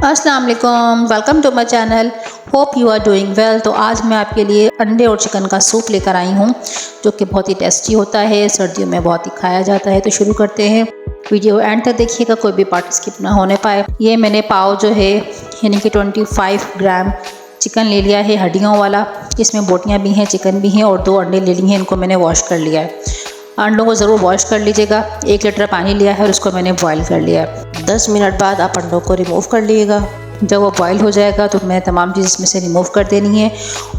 अस्सलाम वालेकुम, welcome to my channel. Hope you are doing well. तो आज मैं आपके लिए अंडे और चिकन का सूप लेकर आई हूँ जो कि बहुत ही टेस्टी होता है, सर्दियों में बहुत ही खाया जाता है। तो शुरू करते हैं, वीडियो एंड तक देखिएगा, कोई भी पार्ट स्किप ना होने पाए। ये मैंने पाव जो है यानी कि 25 ग्राम चिकन ले लिया है, हड्डियों वाला। इसमें बोटियाँ भी हैं, चिकन भी हैं, और 2 अंडे ले लिए हैं। इनको मैंने वॉश कर लिया है। अंडों को ज़रूर वॉश कर लीजिएगा। 1 लीटर पानी लिया है और उसको मैंने बॉईल कर लिया है। 10 मिनट बाद आप अंडों को रिमूव कर लीजिएगा। जब वो बॉईल हो जाएगा तो मैं तमाम चीज़ इसमें से रिमूव कर देनी है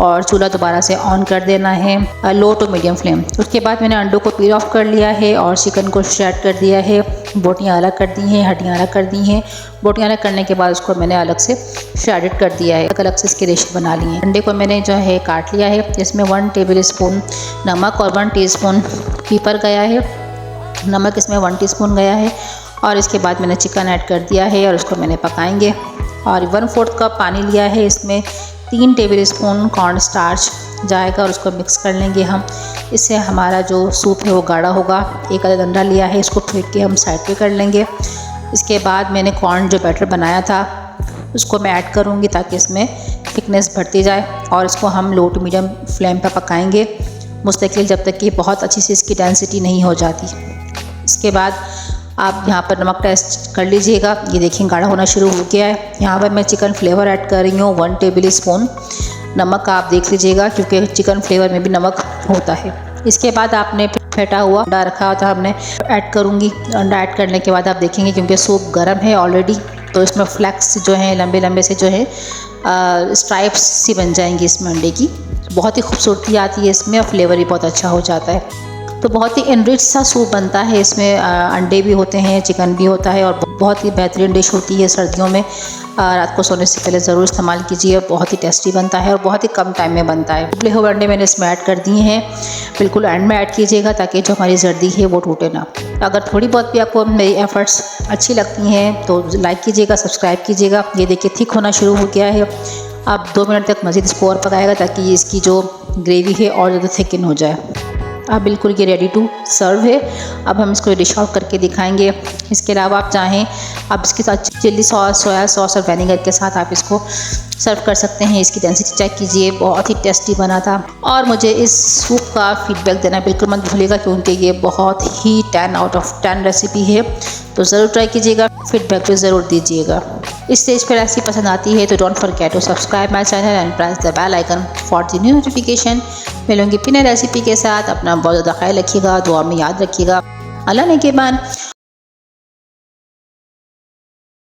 और चूल्हा दोबारा से ऑन कर देना है, लो टू मीडियम फ्लेम। उसके बाद मैंने अंडों को पील ऑफ कर लिया है और चिकन को श्रेड कर दिया है। बोटियाँ अलग कर दी हैं, हड्डियाँ अलग कर दी हैं। बोटियाँ अलग करने के बाद उसको मैंने अलग से श्रेडेड कर दिया है, अलग से इसके रेशे बना लिए हैं। अंडे को मैंने जो है काट लिया है। इसमें 1 टेबल स्पून नमक और 1 टीस्पून पीपर गया है। नमक इसमें 1 टीस्पून गया है। और इसके बाद मैंने चिकन ऐड कर दिया है और उसको मैंने पकाएंगे। और 1/4 कप पानी लिया है। इसमें 3 टेबल स्पून कॉर्न स्टार्च जाएगा और उसको मिक्स कर लेंगे हम। इससे हमारा जो सूप है वो गाढ़ा होगा। 1 अदद अंडा लिया है, इसको फेंट के हम साइड पे कर लेंगे। इसके बाद मैंने कॉर्न जो बैटर बनाया था उसको मैं ऐड करूँगी ताकि इसमें थिकनेस बढ़ती जाए, और इसको हम लो टू मीडियम फ्लेम पर पकाएंगे मुस्तकिल, जब तक कि बहुत अच्छी से इसकी डेंसिटी नहीं हो जाती। इसके बाद आप यहाँ पर नमक टेस्ट कर लीजिएगा। ये देखिए गाढ़ा होना शुरू हो गया है। यहाँ पर मैं चिकन फ्लेवर ऐड कर रही हूँ 1 टेबल स्पून। नमक का आप देख लीजिएगा क्योंकि चिकन फ्लेवर में भी नमक होता है। इसके बाद आपने फेंटा हुआ अंडा रखा होता हमने ऐड करूँगी। अंडा ऐड करने के बाद आप देखेंगे क्योंकि सूप गर्म है ऑलरेडी, तो इसमें फ्लैक्स जो हैं लंबे लंबे से जो है स्ट्राइप्स सी बन जाएंगी इसमें अंडे की। बहुत ही खूबसूरती आती है इसमें और फ्लेवर भी बहुत अच्छा हो जाता है। तो बहुत ही एनरिच सा सूप बनता है। इसमें अंडे भी होते हैं, चिकन भी होता है और बहुत ही बेहतरीन डिश होती है सर्दियों में। रात को सोने से पहले ज़रूर इस्तेमाल कीजिए। बहुत ही टेस्टी बनता है और बहुत ही कम टाइम में बनता है। उबले हुए अंडे मैंने इसमें ऐड कर दिए हैं। बिल्कुल एंड में ऐड कीजिएगा ताकि जो हमारी जर्दी है वो टूटे ना। अगर थोड़ी बहुत भी आपको मेरी एफर्ट्स अच्छी लगती हैं तो लाइक कीजिएगा, सब्सक्राइब कीजिएगा। ये देखिए थिक होना शुरू हो गया है। अब 2 मिनट तक मज़ीद इसको और पकाएगा ताकि इसकी जो ग्रेवी है और ज़्यादा थिकन हो जाए। अब बिल्कुल ये रेडी टू सर्व है। अब हम इसको डिश आउट करके दिखाएंगे। इसके अलावा आप चाहें आप इसके साथ चिल्ली सॉस, सोया सॉस और विनेगर के साथ आप इसको सर्व कर सकते हैं। इसकी डेंसिटी चेक कीजिए, बहुत ही टेस्टी बना था। और मुझे इस सूप का फीडबैक देना बिल्कुल मत भूलिएगा क्योंकि ये बहुत ही 10 आउट ऑफ 10 रेसिपी है। तो ज़रूर ट्राई कीजिएगा, फीडबैक भी ज़रूर दीजिएगा। इस स्टेज पर ऐसी पसंद आती है तो don't forget to subscribe my channel and press the bell icon for the new notification. मिलूंगी फिर नई रेसिपी के साथ। अपना बहुत ज़्यादा ख्याल रखिएगा, दुआ में याद रखिएगा। अल्लाह ने के बाद।